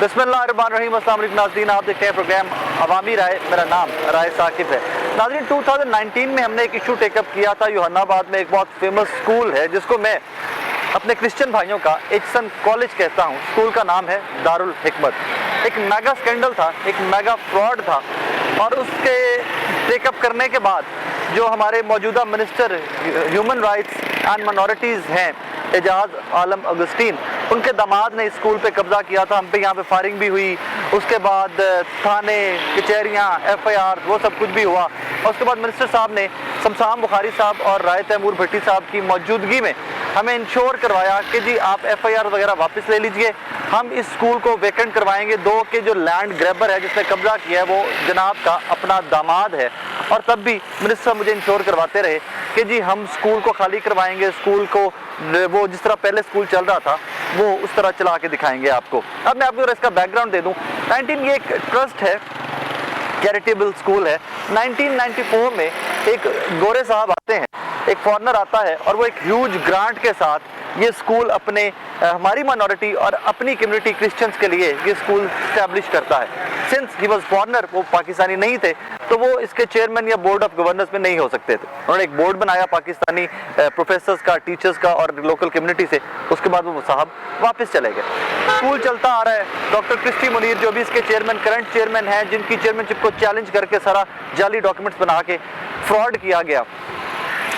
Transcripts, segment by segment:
बिस्मिल्लाहिर्रहमानिर्रहीम। अस्सलाम वालेकुम नाज़रीन, आप देखते हैं प्रोग्राम अवामी राय। मेरा नाम राय साकिब है। नाज़रीन, 2019 में हमने एक इशू टेकअप किया था। यूहन्नाबाद में एक बहुत फेमस स्कूल है जिसको मैं अपने क्रिश्चियन भाइयों का एचसन कॉलेज कहता हूँ। स्कूल का नाम है दारुल हिकमत। एक मेगा स्कैंडल था, एक मेगा फ्रॉड था, और उसके टेकअप करने के बाद जो हमारे मौजूदा minister human rights and minorities हैं, एजाज आलम अगस्टीन, उनके दामाद ने स्कूल पे कब्जा किया था। हम पे यहाँ पे फायरिंग भी हुई, उसके बाद थाने, कचहरियाँ, FIR, वो सब कुछ भी हुआ। और उसके बाद मिनिस्टर साहब ने शमशाम बुखारी साहब और राय तैमूर भट्टी साहब की मौजूदगी में हमें इंश्योर करवाया कि जी आप FIR वगैरह वापस ले लीजिए, हम इस स्कूल को वेकेंट करवाएंगे। दो के जो लैंड ग्रैबर है जिसने कब्जा किया है वो जनाब का अपना दामाद है। और तब भी मिनिस्टर मुझे इंश्योर करवाते रहे कि जी हम स्कूल को खाली करवाएंगे, स्कूल को वो जिस तरह पहले स्कूल चल रहा था वो उस तरह चला के दिखाएंगे आपको। अब मैं आपको इसका बैकग्राउंड दे दूं। 19 ये एक ट्रस्ट है, चैरिटेबल स्कूल है। 1994 में एक गोरे साहब आते हैं, एक फॉरेनर आता है, और वो एक ह्यूज ग्रांट के साथ ये स्कूल अपने हमारी माइनॉरिटी और अपनी कम्युनिटी क्रिश्चियंस के लिए ये स्कूल स्टैब्लिश करता है। सिंस ही वाज फॉरेनर, वो पाकिस्तानी नहीं थे, तो वो इसके चेयरमैन या बोर्ड ऑफ गवर्नर्स में नहीं हो सकते थे। उन्होंने एक बोर्ड बनाया पाकिस्तानी प्रोफेसर्स का, टीचर्स का और लोकल कम्युनिटी से। उसके बाद वो साहब वापस चले गए। स्कूल चलता आ रहा है। डॉक्टर क्रिस्टी मुनीर जो भी इसके चेयरमैन, करंट चेयरमैन हैं, जिनकी चेयरमैनशिप को चैलेंज करके सारा जाली डॉक्यूमेंट्स बना के फ्रॉड किया गया।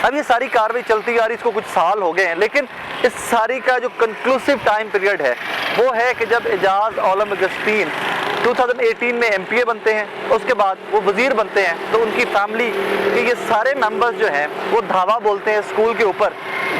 अब ये सारी कार्रवाई चलती आ रही, इसको कुछ साल हो गए हैं, लेकिन इस सारी का जो कंक्लूसिव टाइम पीरियड है वो है कि जब एजाज आलम अगस्टीन 2018 में MPA बनते हैं, उसके बाद वो वजीर बनते हैं, तो उनकी फैमिली के ये सारे मेंबर्स जो हैं वो धावा बोलते हैं स्कूल के ऊपर,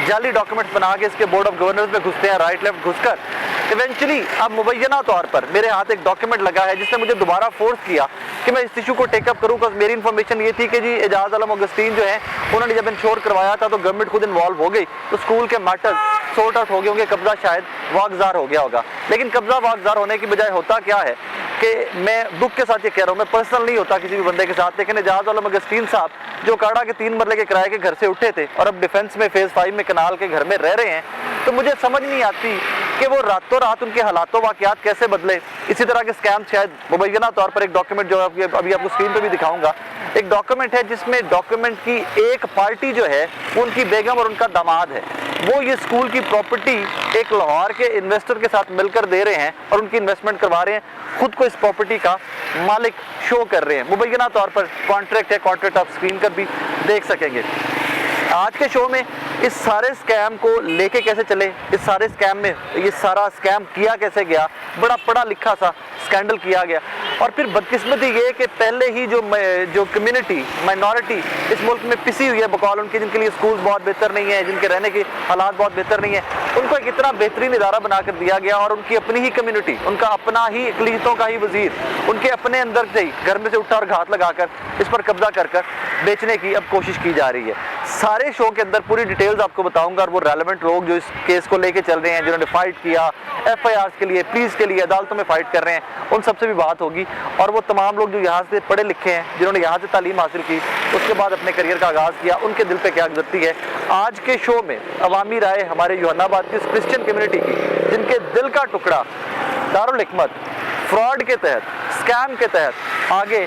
जाली डॉक्यूमेंट्स बना के इसके बोर्ड ऑफ गवर्नर्स में घुसते हैं, राइट लेफ्ट घुसकर। इवेंचुअली अब मुबैना तौर पर मेरे हाथ एक डॉक्यूमेंट लगा है जिसने मुझे दोबारा फोर्स किया कि मैं इस इशू को टेकअप करूँ। बिकॉज मेरी इन्फॉर्मेशन ये थी कि जी एजाज आलम अगस्टीन जो है उन्होंने जब इंश्योर करवाया था तो गवर्नमेंट खुद इन्वॉल्व हो गई, तो स्कूल के मैटर्स सॉर्ट आउट हो गए होंगे, कब्जा शायद वागजार हो गया होगा। लेकिन कब्जा वागजार होने की बजाय होता क्या है कि मैं दुख के साथ ये कह रहा हूँ, मैं पर्सनल नहीं होता किसी भी बंदे के साथ, लेकिन एजाज आलम अगस्टीन साहब जो काड़ा के 3 मरले के किराए के घर से उठे थे और अब डिफेंस में फेज 5 में कनाल के घर में रह रहे हैं, तो मुझे समझ नहीं आती कि वो रातों रात उनके हालातों वाकयात कैसे बदले। इसी तरह के स्कैम शायद मुबैना तौर पर एक डॉक्यूमेंट जो अभी आपको स्क्रीन पे भी दिखाऊंगा, एक डॉक्यूमेंट है जिसमें डॉक्यूमेंट की एक पार्टी जो है उनकी बेगम और उनका दामाद है, वो ये स्कूल की प्रॉपर्टी एक लाहौर के इन्वेस्टर के साथ मिलकर दे रहे हैं और उनकी इन्वेस्टमेंट करवा रहे हैं, खुद को इस प्रॉपर्टी का मालिक शो कर रहे हैं। मुबैना तौर पर कॉन्ट्रैक्ट है, कॉन्ट्रैक्ट आप स्क्रीन पर भी देख सकेंगे। आज के शो में इस सारे स्कैम को लेके कैसे चले, इस सारे स्कैम में ये सारा स्कैम किया कैसे गया, बड़ा पढ़ा लिखा सा स्कैंडल किया गया। और फिर बदकिस्मती ये कि पहले ही जो कम्युनिटी माइनॉरिटी इस मुल्क में पिसी हुई है बकौल उनकी, जिनके लिए स्कूल बहुत बेहतर नहीं है, जिनके रहने के हालात बहुत बेहतर नहीं है, उनको एक इतना बेहतरीन इदारा बनाकर दिया गया और उनकी अपनी ही कम्युनिटी, उनका अपना ही इकलीतों का ही वजीर, उनके अपने अंदर से ही घर में से उठा और घात लगाकर इस पर कब्जा कर बेचने की अब कोशिश की जा रही है। सारे शो के अंदर पूरी डिटेल्स आपको बताऊंगा, और वो रेलेवेंट लोग जो इस केस को लेके चल रहे हैं, जिन्होंने फाइट किया FIRs के लिए, प्लीज के लिए, अदालतों में फाइट कर रहे हैं, उन सबसे भी बात होगी। और वो तमाम लोग जो यहाँ से पढ़े लिखे हैं, जिन्होंने यहाँ से तालीम हासिल की, उसके बाद अपने करियर का आगाज़ किया, उनके दिल पे क्या गुजरती है। आज के शो में अवामी राय हमारे यूहन्नाबाद की क्रिश्चियन कम्युनिटी की, जिनके दिल का टुकड़ा दारुल हिकमत फ्रॉड के तहत, स्कैम के तहत आगे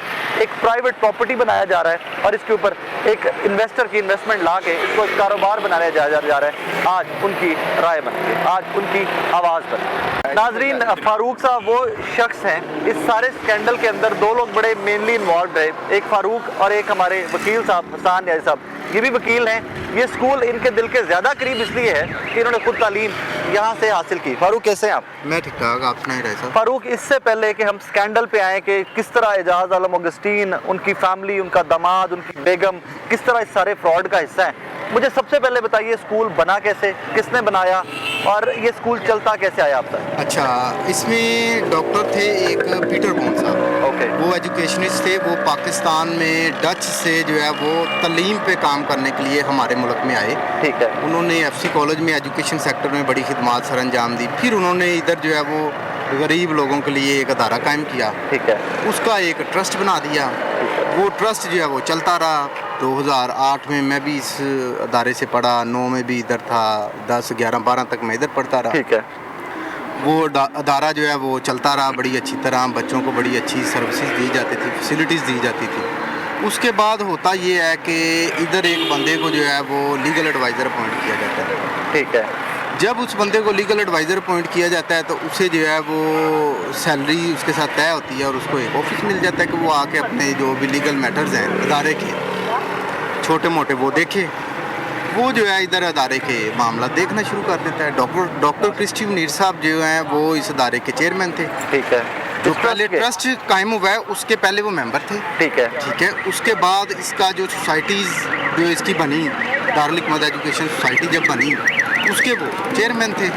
एक प्राइवेट प्रॉपर्टी बनाया जा रहा है और इसके ऊपर एक इन्वेस्टर की इन्वेस्टमेंट ला के इसको एक कारोबार बनाया जा रहा है। आज उनकी राय बन के, आज उनकी आवाज़ पर। नाजरीन, फारूक साहब वो शख्स हैं, इस सारे स्कैंडल के अंदर 2 लोग बड़े मेनली इन्वॉल्व है, एक फारूक और एक हमारे वकील साहब हसान याजी साहब। ये भी वकील हैं। ये स्कूल इनके दिल के ज़्यादा करीब इसलिए है कि इन्होंने खुद तालीम यहाँ से हासिल की। फारूक कैसे हैं आप? मैं ठीक ठाक, आप सुनाई रहे साहब। फारूक, इससे पहले कि हम स्कैंडल पे आए कि किस तरह एजाज आलम अगस्टीन, उनकी फैमिली, उनका दामाद, उनकी बेगम किस तरह इस सारे फ्रॉड का हिस्सा है, मुझे सबसे पहले बताइए स्कूल बना कैसे, किसने बनाया और ये स्कूल चलता कैसे आया आप तक? अच्छा, इसमें डॉक्टर थे एक पीटर बॉन्ड साहब। ओके। वो एजुकेशनिस्ट थे, वो पाकिस्तान में डच से जो है वो तालीम पे काम करने के लिए हमारे मुल्क में आए। ठीक है। उन्होंने FC कॉलेज में एजुकेशन सेक्टर में बड़ी खिदमत सर अंजाम दी। फिर उन्होंने इधर जो है वो गरीब लोगों के लिए एक अदारा कायम किया। ठीक है। उसका एक ट्रस्ट बना दिया। वो ट्रस्ट जो है वो चलता रहा। 2008 में मैं भी इस अदारे से पढ़ा, 9 में भी इधर था, 10, 11, 12 तक मैं इधर पढ़ता रहा। ठीक है। वो अदारा जो है वो चलता रहा बड़ी अच्छी तरह, बच्चों को बड़ी अच्छी सर्विसेज दी जाती थी, फैसिलिटीज़ दी जाती थी। उसके बाद होता ये है कि इधर एक बंदे को जो है वो लीगल एडवाइज़र अपॉइंट किया जाता है। ठीक है। जब उस बंदे को लीगल एडवाइज़र अपॉइंट किया जाता है तो उसे जो है वो सैलरी उसके साथ तय होती है और उसको एक ऑफिस मिल जाता है कि वो आके अपने जो भी लीगल मैटर्स हैं अदारे के छोटे मोटे वो देखे। वो जो है इधर अदारे के मामला देखना शुरू कर देता है। डॉक्टर क्रिस्टी मुनीर साहब जो हैं वो इस अदारे के चेयरमैन थे। ठीक है। जो पहले ट्रस्ट कायम हुआ है उसके पहले वो मेंबर थे। ठीक है। ठीक है। उसके बाद इसका जो सोसाइटीज़ जो इसकी बनी, दारुल हिकमत एजुकेशन सोसाइटी जब बनी उसके वो चेयरमैन थे।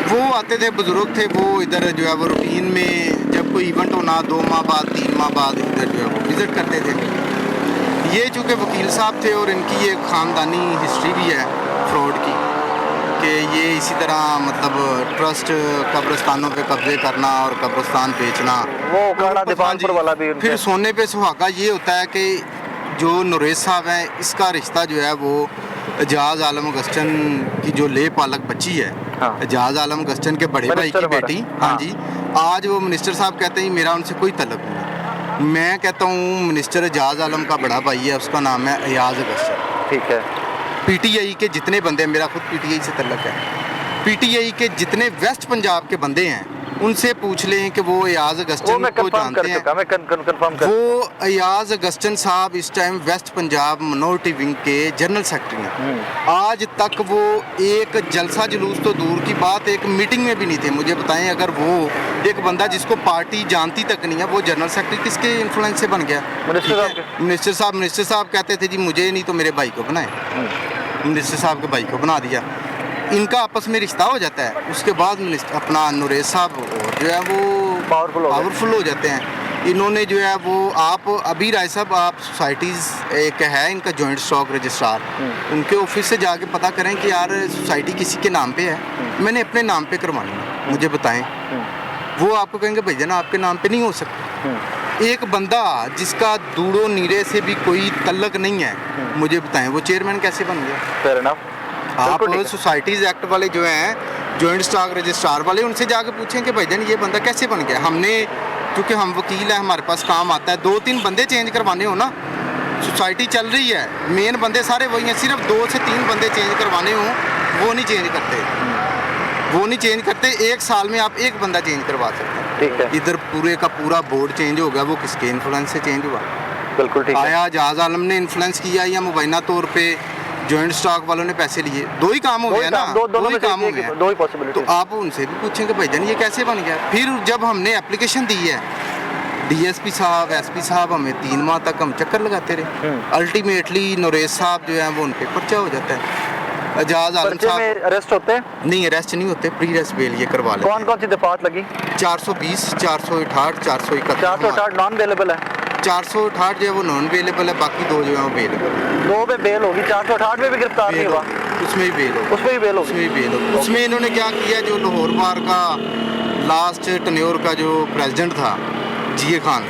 वो आते थे, बुज़ुर्ग थे, वो इधर जो है वो रूटीन में जब कोई इवेंट होना 2 माह बाद 3 माह बाद इधर जो है वो विज़िट करते थे। ये चूँकि वकील साहब थे और इनकी ये ख़ानदानी हिस्ट्री भी है फ्रॉड की कि ये इसी तरह मतलब ट्रस्ट कब्रिस्तानों पे कब्जे करना और कब्रिस्तान बेचना। वो काड़ा दीवानपुर वाला भी उनके। फिर सोने पे सुहागा ये होता है कि जो नरेश साहब हैं इसका रिश्ता जो है वो एजाज आलम अगस्टन की जो ले पालक बच्ची है, हाँ। एजाज आलम अगस्टन के बड़े भाई की बेटी, हाँ जी, आज वो मिनिस्टर साहब कहते हैं मेरा उनसे कोई तलब नहीं। मैं कहता हूँ मिनिस्टर एजाज आलम का बड़ा भाई है, उसका नाम है एयाज अगस्टन। ठीक है। पीटीआई के जितने बंदे, मेरा खुद पीटीआई से तल्लक है, पीटीआई के जितने वेस्ट पंजाब के बंदे हैं उनसे पूछ लें कि वो एयाज अगस्टन को जानते हैं। वो एयाज अगस्टन साहब इस time west Punjab minority wing के जनरल सेक्रेटरी हैं। आज तक वो एक जलसा जुलूस तो दूर की बात, एक मीटिंग में भी नहीं थे। मुझे बताएं, अगर वो एक बंदा जिसको पार्टी जानती तक नहीं है वो जनरल सेक्रेटरी किसके इन्फ्लुएंस से बन गया? मिनिस्टर साहब कहते थे जी मुझे नहीं तो मेरे भाई को बनाए। मिनिस्टर साहब के भाई को बना दिया। इनका आपस में रिश्ता हो जाता है। उसके बाद अपना नरेश साहब और जो है वो पावरफुल हो जाते हैं। इन्होंने जो है वो आप अभी राय साहब आप सोसाइटीज़ एक है इनका जॉइंट स्टॉक रजिस्ट्रार, उनके ऑफिस से जाके पता करें कि यार सोसाइटी किसी के नाम पे है, मैंने अपने नाम पे करवानी है, मुझे बताएं। वो आपको कहेंगे भैया ना आपके नाम पे नहीं हो सकता। एक बंदा जिसका दूड़ो नीरे से भी कोई तल्लक नहीं है, मुझे बताएं वो चेयरमैन कैसे बन गया? Fair enough. आप सोसाइटीज़ एक्ट वाले जो हैं जॉइंट स्टॉक रजिस्ट्रार वाले, उनसे जाके पूछें कि भाईजान ये बंदा कैसे बन गया। हमने क्योंकि हम वकील हैं, हमारे पास काम आता है, 2-3 बंदे चेंज करवाने हो ना, सोसाइटी चल रही है, मेन बंदे सारे वही हैं, सिर्फ 2 से 3 बंदे चेंज करवाने हों वो नहीं चेंज करते। 1 साल में आप 1 बंदा चेंज करवा सकते हैं। ठीक है। इधर पूरे का पूरा बोर्ड चेंज हो गया, वो किसके इन्फ्लुएंस से चेंज हुआ? बिल्कुल ठीक है। आया एजाज आलम ने इन्फ्लुएंस किया या मुबैना तौर पे जॉइंट स्टॉक वालों ने पैसे लिए? दो ही काम हो गया ना, दो ही काम हो गया। दो ही पॉसिबिलिटी। तो आप उनसे भी पूछेंगे भाईजान ये कैसे बन गया। फिर जब हमने एप्लीकेशन दी है, डीएसपी साहब, एसपी साहब, हमें 3 माह तक हम चक्कर लगाते रहे। अल्टीमेटली नरेश साहब जो है वो उन पे पर्चा हो जाता है। एजाज आलम साहब अरेस्ट होते हैं? नहीं, अरेस्ट नहीं होते, प्री अरेस्ट बेल ये करवा लेते। कौन सी दफात लगी? 420, 468, 461। 468 नॉन अवेलेबल है। 468 जो है वो नॉन अवेलेबल है, बाकी 2 जो है वो बेलेबल है। 2 में बेल होगी, 468 में भी गिरफ्तार नहीं हुआ? उसमें ही बेल हो। उसमें भी बेल हो। उसमें इन्होंने क्या किया, जो लाहौर बार का लास्ट टन्योर का जो प्रेसिडेंट था जिया खान,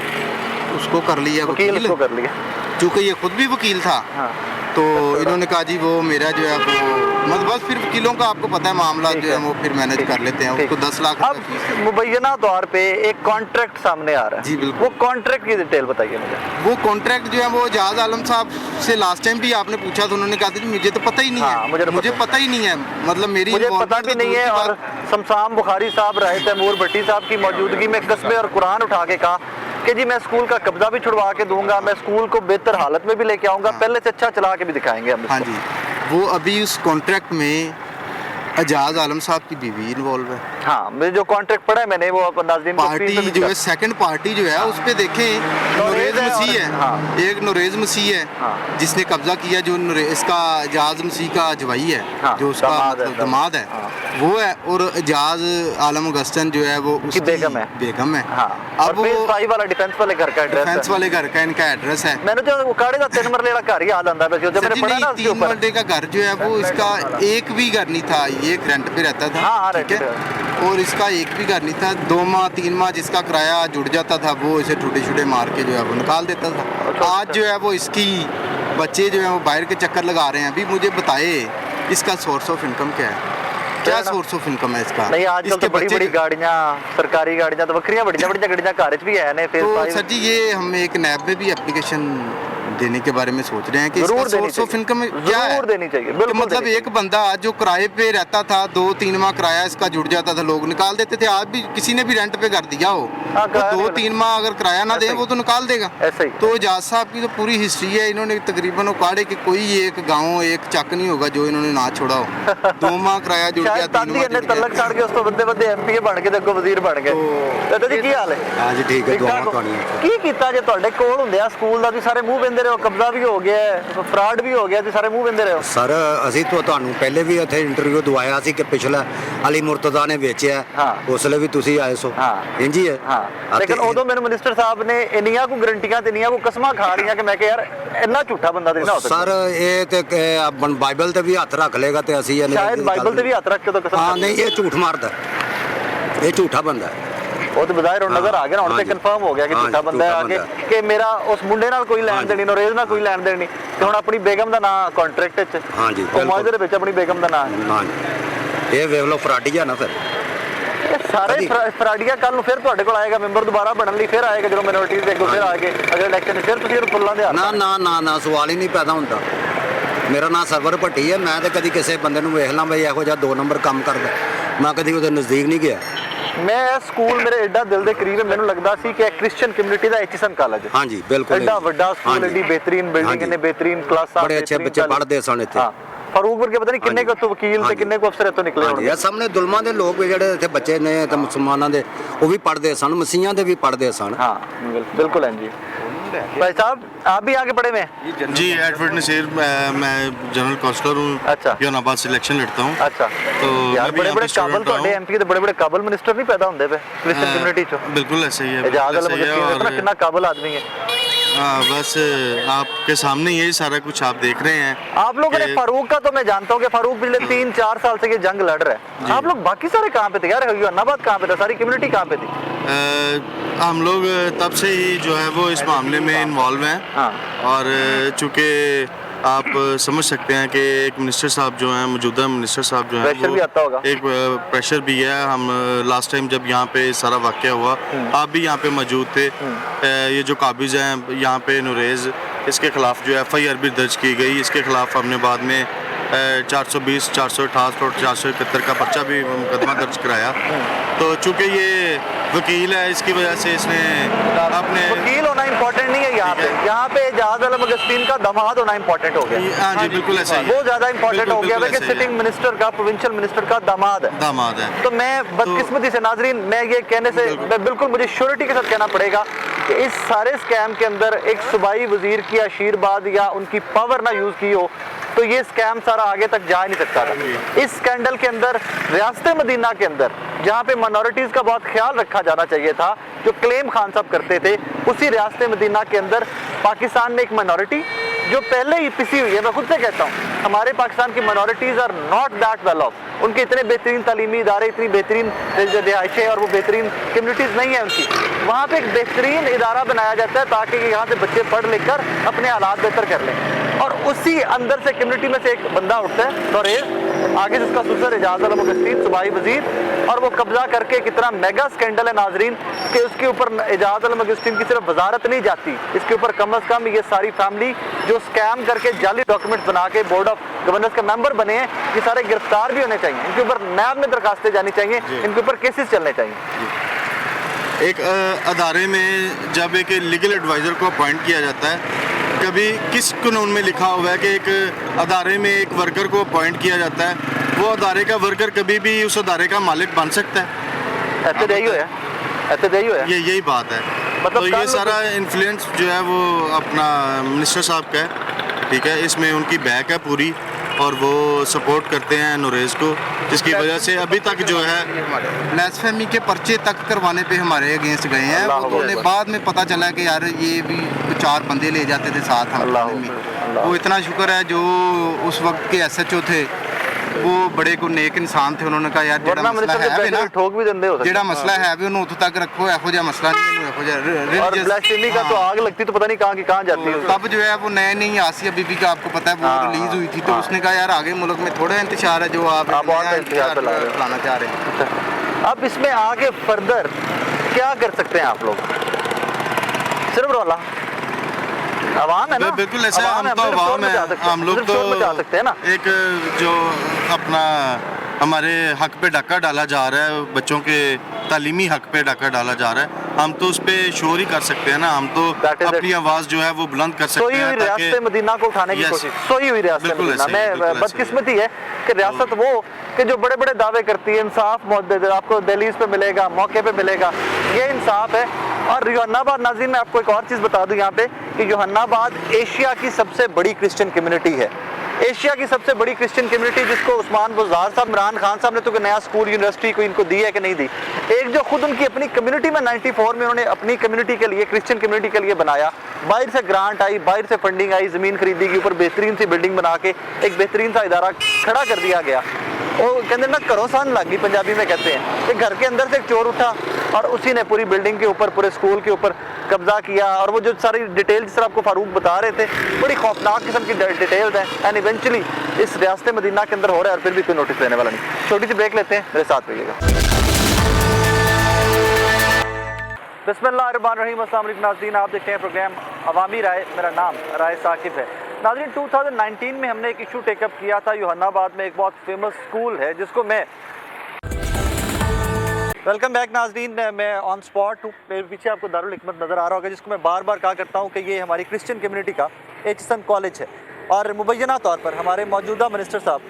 उसको कर लिया वकील। उसको कर लिया चूँकि ये खुद भी वकील था। हाँ। तो इन्होंने कहा जी वो मेरा जो है वो मतलब बस फिर वकीलों का आपको पता है मामला जो है वो फिर मैनेज कर लेते हैं। उसको 10 लाख अब मुबैना तौर पे एक कॉन्ट्रैक्ट सामने आ रहा है। जी बिल्कुल। वो कॉन्ट्रैक्ट की डिटेल बताइए मुझे। वो कॉन्ट्रैक्ट जो है वो एजाज आलम साहब से लास्ट टाइम भी आपने पूछा तो उन्होंने कहा था जी मुझे तो पता ही नहीं है। मुझे पता ही नहीं है, मतलब मेरी मुझे पता भी नहीं है। और शमशाम बुखारी साहब रहे, तैमूर भट्टी साहब की मौजूदगी में कस्बे और कुरान उठा के कहा कि जी मैं स्कूल का कब्जा भी छुड़वा के दूंगा, मैं स्कूल को बेहतर हालत में भी लेके आऊंगा, पहले से अच्छा चला के भी दिखाएंगे हम। हाँ जी, वो अभी उस कॉन्ट्रैक्ट में एजाज आलम साहब की बीवी इन्वॉल्व है। हाँ, मुझे जो कॉन्ट्रैक्ट पड़ा है मैंने वो नाज़रीन पार्टी जो है सेकंड पार्टी जो है उस पे देखें नरेज मसीह है। हाँ। एक नरेज मसीह है। हाँ। जिसने कब्जा किया, जो इसका एजाज मसीह का जवाई है। हाँ। जो उसका दामाद है। हाँ। वो है। और एजाज आलम अगस्टन जो है वो उसकी बेगम है। हाँ। अब वो वाला डिफेंस वाले घर का एड्रेस है। डिफेंस वाले घर का इनका एड्रेस है। मैंने जो काड़े का 3 मरले का घर ही याद आंदा है, जब मैंने पढ़ा ना उसके 3 मरले का घर जो है वो इसका एक भी घर नहीं था, ये एक रेंट पे रहता था। हाँ, ठीक है। और इसका एक भी घर नहीं था। 2 माह 3 माह जिसका किराया जुड़ जाता था वो इसे छुटे मार के जो है वो निकाल देता था। आज जो है वो इसकी बच्चे जो है वो बाहर के चक्कर लगा रहे हैं। अभी मुझे बताए इसका सोर्स ऑफ इनकम क्या है, क्या सोर्स ऑफ इनकम है इसका? नहीं आजकल तो बड़ी बड़ी गाड़ियां, सरकारी गाड़ियां तो बखरियां बड़ियां गाड़ियां घर च भी है ने। तो सर जी ये हम एक नैब में भी एप्लीकेशन देने के बारे में सोच रहे हैं कि इसका सोर्स ऑफ इनकम क्या है? देनी चाहिए कि मतलब एक बंदा जो किराए पे रहता था 2-3 माह किराया इसका जुड़ जाता था, लोग निकाल देते थे। आज भी किसी ने भी रेंट पे घर दिया हो तो 2-3 माह अगर किराया ना दे वो तो निकाल देगा। तो एजाज साहब की तो पूरी हिस्ट्री है, इन्होंने तकरीबन उकाड़े कि कोई एक गाँव एक चक नहीं होगा जो इन्होंने ना छोड़ा हो। 2 माह किराया जुड़ गया, 3 माह तलक छड़ के उस तो बंदे एमपी बन के देखो वजीर बन गए। दादा जी की हाल है? हां जी ठीक है, दुआवां कहानियां की कीता जे ਤੁਹਾਡੇ ਕੋਲ ਹੁੰਦੇ ਆ ਸਕੂਲ ਦਾ ਤੁਸੀਂ ਸਾਰੇ ਮੂੰਹ ਬਿੰਦੇ ਰਹੇ ਹੋ, ਕਬਜ਼ਾ ਵੀ ਹੋ ਗਿਆ ਫਰਾਡ ਵੀ ਹੋ ਗਿਆ, ਤੁਸੀਂ ਸਾਰੇ ਮੂੰਹ ਬਿੰਦੇ ਰਹੇ ਹੋ। ਸਰ ਅਸੀਂ ਤੁਹਾਨੂੰ ਪਹਿਲੇ ਵੀ ਇੱਥੇ ਇੰਟਰਵਿਊ ਦਵਾਇਆ ਸੀ ਕਿ ਪਿਛਲਾ ਅਲੀ ਮੁਰਤਜ਼ਾ ਨੇ ਵੇਚਿਆ, ਉਸ ਲਈ ਵੀ ਤੁਸੀਂ ਆਏ ਸੋ ਇੰਜ ਹੀ ਹੈ। ਹਾਂ ਲੇਕਿਨ ਉਦੋਂ ਮੈਨੂੰ ਮਿਨਿਸਟਰ ਸਾਹਿਬ ਨੇ ਇੰਨੀਆਂ ਕੋ ਗਰੰਟੀਆਂ ਤੇ ਇੰਨੀਆਂ ਕੋ ਕਸਮਾਂ ਖਾ ਰਹੀਆਂ ਕਿ ਮੈਂ ਕਿ ਯਾਰ ਇੰਨਾ ਝੂਠਾ ਬੰਦਾ ਤੇ ਨਾ ਹੋ ਸਕਦਾ। ਸਰ ਇਹ ਤੇ ਬਾਈਬਲ ਤੇ ਵੀ ਹੱਥ ਰੱਖ ਲੇਗਾ ਤੇ ਅਸੀਂ ਸ਼ਾਇਦ ਬਾਈਬਲ ਤੇ ਵੀ ਹੱਥ ਰੱਖ ਕੇ ਤਾਂ ਕਸਮ। ਹਾਂ ਨਹੀਂ ਇਹ ਝੂਠ ਮਾਰਦਾ, ਇਹ ਝੂਠਾ ਬੰਦਾ ਉਹ ਤਾਂ ਬਜ਼ਾਹਿਰ ਹੁਣ ਨਜ਼ਰ ਆ ਗਿਆ, ਹੁਣ ਤੇ ਕਨਫਰਮ ਹੋ ਗਿਆ ਕਿ ਝੂਠਾ ਬੰਦਾ ਹੈ ਆਗੇ ਕਿ ਮੇਰਾ ਉਸ ਮੁੰਡੇ ਨਾਲ ਕੋਈ ਲੈਣ ਦੇਣੀ, ਨਰੇਜ਼ ਨਾਲ ਕੋਈ ਲੈਣ ਦੇਣੀ ਤੇ ਹੁਣ ਆਪਣੀ ਬੇਗਮ ਦਾ ਨਾਂ ਕੰਟਰੈਕਟ ਵਿੱਚ। ਹਾਂਜੀ ਉਹ ਮੁਆਵਜ਼ੇ ਦੇ ਵਿੱਚ ਆਪਣੀ ਬੇਗਮ ਦਾ ਨਾਂ। ਹਾਂਜੀ ਇਹ ਵੇਖ ਲਓ ਫਰਾਡੀਆ ਨਾ ਫਿਰ ਸਾਰੇ ਫਰਾਡੀਆ ਕੱਲ ਨੂੰ ਫਿਰ ਤੁਹਾਡੇ ਕੋਲ ਆਏਗਾ ਮੈਂਬਰ ਦੁਬਾਰਾ ਬਣਨ ਲਈ, ਫਿਰ ਆਏਗਾ ਜਦੋਂ ਮਿਨੋਰਟੀਜ਼ ਦੇ ਅੱਗੋਂ ਫਿਰ ਆ ਕੇ ਅਗਲੇ ਇਲੈਕਸ਼ਨ ਫਿਰ ਤੁਸੀਂ ਇਹਨੂੰ ਫੁੱਲਾਂ ਦੇ ਹੱਥ। ਨਾ ਨਾ ਨਾ ਨਾ ਸਵਾਲ ਹੀ ਨਹੀਂ ਪੈਦਾ ਹੁੰਦਾ। ਮੇਰਾ ਨਾਮ ਸਰਵਰ ਭੱਟੀ ਹੈ, ਮੈਂ ਤਾਂ ਕਦੀ ਕਿਸੇ ਬੰਦੇ ਨੂੰ ਵੇਖ ਲਾਂ ਬਈ ਇਹੋ ਜਿਹਾ 2 ਨੰਬਰ ਕੰਮ ਕਰਦਾ, ਮੈਂ ਕਦੀ ਉਹਦੇ ਨਜ਼ਦੀਕ ਨਹੀਂ ਗਿਆ। ਮੈਂ ਸਕੂਲ ਮੇਰੇ ਐਡਾ ਦਿਲ ਦੇ ਕਰੀਬ ਹੈ, ਮੈਨੂੰ ਲੱਗਦਾ ਸੀ ਕਿ ਕ੍ਰਿਸਚੀਅਨ ਕਮਿਊਨਿਟੀ ਦਾ ਐਚਐਸਐਨ ਕਾਲਜ ਹੈ। ਹਾਂਜੀ ਬਿਲਕੁਲ ਐਡਾ ਵੱਡਾ ਸਕੂਲ, ਐਡੀ ਬਿਹਤਰੀਨ ਬਿਲਡਿੰਗ, ਇਹਨੇ ਬਿਹਤਰੀਨ ਕਲਾਸਾਂ, ਬੜੇ ਅੱਛੇ ਬੱਚੇ ਪੜ੍ਹਦੇ ਸਨ ਇੱਥੇ। ਫਾਰੂਕ ਵਰਗੇ ਪਤਾ ਨਹੀਂ ਕਿੰਨੇ ਕੁ ਤੋਂ ਵਕੀਲ ਤੇ ਕਿੰਨੇ ਕੁ ਅਫਸਰ ਇੱਥੋਂ ਨਿਕਲੇ ਹੋਣਗੇ। ਇਹ ਸਾਹਮਣੇ ਦੁਲਮਾਂ ਦੇ ਲੋਕ ਜਿਹੜੇ ਇੱਥੇ ਬੱਚੇ ਨੇ ਤੇ ਮੁਸਲਮਾਨਾਂ ਦੇ ਉਹ ਵੀ ਪੜ੍ਹਦੇ ਸਨ, ਮਸੀਹਾਂ ਦੇ ਵੀ ਪੜ੍ਹਦੇ ਸਨ। हाँ बिल्कुल हैं जी। भाई साहब आप भी आगे पढ़े में? जी एडवर्ड नसीर, मैं जनरल काउंसलर हूँ। अच्छा। योनाबाद से इलेक्शन लड़ता हूँ। अच्छा तो यार बड़े बड़े काबल तो एमपी के बड़े बड़े काबल मिनिस्टर नहीं पैदा होंगे पे क्रिश्चियन कम्युनिटी चो। बिल्कुल ऐसे ही है, एजाज अल मगस्तीन कितना काबल आदमी है। बस आपके सामने यही सारा कुछ आप देख रहे हैं। आप लोगों ने फारूक का तो मैं जानता हूँ कि फारूक पिछले 3-4 साल से ये जंग लड़ रहा है। आप लोग बाकी सारे कहाँ पे थे यार? योनाबाद कहाँ पे था? सारी कम्युनिटी कहाँ पे थी? हम लोग तब से ही जो है वो इस मामले में इन्वॉल्व हैं। और चूँकि आप समझ सकते हैं कि एक मिनिस्टर साहब जो हैं, मौजूदा मिनिस्टर साहब जो हैं, प्रेशर भी आता होगा। एक प्रेशर भी है। हम लास्ट टाइम जब यहाँ पे सारा वाक़या हुआ आप भी यहाँ पे मौजूद थे। ये जो काबिज हैं यहाँ पे नुरेज़, इसके खिलाफ जो FIR भी दर्ज की गई। इसके खिलाफ हमने बाद में 420, 468 और 471 का पर्चा भी मुकदमा दर्ज कराया। तो चूँकि ये वकील है, इसकी वजह से इसने अपने वकील होना इम्पोर्टेंट नहीं है यहाँ पे। यहाँ पे एजाज अल मगस्तीन का दामाद होना इम्पोर्टेंट हो गया। हाँ जी बिल्कुल ऐसा ही। वो ज्यादा इम्पोर्टेंट हो गया कि सिटिंग मिनिस्टर का, प्रोविंशियल मिनिस्टर का दामाद है। तो मैं बदकिस्मती से नाजरीन, मैं ये कहने से बिल्कुल मुझे श्योरिटी के साथ कहना पड़ेगा कि इस सारे स्कैम के अंदर एक सूबाई वजीर की आशीर्वाद या उनकी पावर ना यूज की हो तो ये स्कैम सारा आगे तक जा ही नहीं सकता था। इस स्कैंडल के अंदर रियासत मदीना के अंदर जहाँ पे माइनॉरिटीज़ का बहुत ख्याल रखा जाना चाहिए था, जो क्लेम खान साहब करते थे, उसी रियासत मदीना के अंदर पाकिस्तान में एक माइनॉरिटी जो पहले ही पिसी हुई है। मैं खुद से कहता हूँ हमारे पाकिस्तान की minorities are not that well off. उनके इतने बेहतरीन तालीमी इदारे, इतनी बेहतरीन रिहाइशें और वो बेहतरीन कम्युनिटीज़ नहीं है उनकी। वहाँ पे एक बेहतरीन इदारा बनाया जाता है ताकि यहाँ से बच्चे पढ़ लिख कर अपने हालात बेहतर कर लें। और उसी अंदर से कम्युनिटी में से एक बंदा उठता है नौरेज़, आगे जिसका सुसर एजाज अल मगस्तीन सूबाई वजीर, और वो कब्जा करके कितना मेगा स्कैंडल है नाजरीन कि उसके ऊपर एजाज अल मगस्तीन की सिर्फ वजारत नहीं जाती, इसके ऊपर कम अज़ कम ये सारी फैमिली जो स्कैम करके जाली डॉक्यूमेंट्स बना के बोर्ड ऑफ गवर्नर्स के मेंबर बने हैं, ये सारे गिरफ्तार भी होने चाहिए। इनके ऊपर नैब में दरखास्तें जानी चाहिए, इनके ऊपर केसेस चलने चाहिए। एक अदारे में जब एक लीगल एडवाइज़र को अपॉइंट किया जाता है, कभी किस कानून में लिखा हुआ है कि एक अदारे में एक वर्कर को अपॉइंट किया जाता है, वो अदारे का वर्कर कभी भी उस अदारे का मालिक बन सकता है? ऐसे यही है, ऐसे यही है, यही बात है। मतलब तो ये सारा इन्फ्लुएंस जो है वो अपना मिनिस्टर साहब का है, ठीक है। इसमें उनकी बैक है पूरी और वो सपोर्ट करते हैं नुरेज़ को, जिसकी वजह से अभी तक जो है ब्लास्फेमी के पर्चे तक करवाने पे हमारे अगेंस्ट गए हैं। उन्होंने बाद में पता चला कि यार ये भी 4 बंदे ले जाते थे साथ हम में। वो इतना शुक्र है जो उस वक्त के SHO थे वो बड़े को नेक इंसान थे, उन्होंने कहा यार जेड़ा मसला है ना ठोक भी दिंदे हो जेड़ा मसला है भी उन्होंने उतों तक रखो, एहो जिहा मसला नहीं इन्हों एहो जिहा और ब्लास्फेमी का तो आग लगती तो पता नहीं कहाँ की कहाँ जाती है। तब जो है वो नए नई आसिया बीबी का आपको पता है वो रिलीज हुई थी, तो उसने कहा यार आगे मुल्क में थोड़ा इंतजार है जो आप इंतजार फैलाना चाह रहे हैं। अब इसमें आगे फर्दर क्या कर सकते हैं आप लोग? सिर्फ रोला आवाम है ना, बिल्कुल ऐसा हम तो आवाम है, हम लोग तो बचा सकते हैं ना। एक जो अपना हमारे हक पे डाका डाला जा रहा है, बच्चों के तालीमी हक पे डाका डाला जा रहा है, हम तो उस पर शोर ही कर सकते हैं ना, हम तो अपनी आवाज़ जो है वो बुलंद कर सकते हैं। रियासत मदीना को उठाने की कोशिश, सोई हुई रियासत मदीना में बदकिस्मती है कि रियासत वो कि जो बड़े बड़े दावे करती है इंसाफ आपको दहलीज पे मिलेगा, मौके पे मिलेगा, ये इंसाफ है। और योहन्नाबाद, नाज़रीन मैं आपको एक और चीज़ बता दूं यहाँ पे कि योहन्नाबाद एशिया की सबसे बड़ी क्रिश्चियन कम्युनिटी है, एशिया की सबसे बड़ी क्रिश्चियन कम्युनिटी, जिसको उस्मान बुज़दार साहब, इमरान खान साहब ने तो नया स्कूल यूनिवर्सिटी को इनको दी है कि नहीं दी। एक जो खुद उनकी अपनी कम्युनिटी में 94 में उन्होंने अपनी कम्युनिटी के लिए, क्रिश्चियन कम्युनिटी के लिए बनाया, बाहर से ग्रांट आई, बाहर से फंडिंग आई, ज़मीन खरीदी के ऊपर बेहतरीन सी बिल्डिंग बना के एक बेहतरीन सा इदारा खड़ा कर दिया गया। वो कहते ना घरों सान लग गई, पंजाबी में कहते हैं कि घर के अंदर से एक चोर उठा और उसी ने पूरी बिल्डिंग के ऊपर, पूरे स्कूल के ऊपर कब्जा किया। और वो जो सारी डिटेल जिस तरह आपको फारूक बता रहे थे, बड़ी खौफनाक किस्म की डिटेल्स हैं, एंड इवेंचुअली इस रियासत मदीना के अंदर हो रहा है और फिर भी कोई नोटिस लेने वाला नहीं। छोटी सी ब्रेक लेते हैं, मेरे साथ रहिएगा। बिस्मिल्लाहिर्रहमानिर्रहीम, अस्सलाम वालेकुम नाज़रीन, आप देखते हैं प्रोग्राम अवामी राय, मेरा नाम राय साकिब है। नाज़रीन 2019 में हमने एक इशू टेकअप किया था, योहन्नाबाद में एक बहुत फेमस स्कूल है जिसको मैं वेलकम बैक नाज़रीन, मैं ऑन स्पॉट हूँ। मेरे पीछे आपको दारुल हिकमत नज़र आ रहा होगा, जिसको मैं बार बार कहा करता हूँ कि ये हमारी क्रिश्चियन कम्युनिटी का एचएसएन कॉलेज है। और मुबैना तौर पर हमारे मौजूदा मिनिस्टर साहब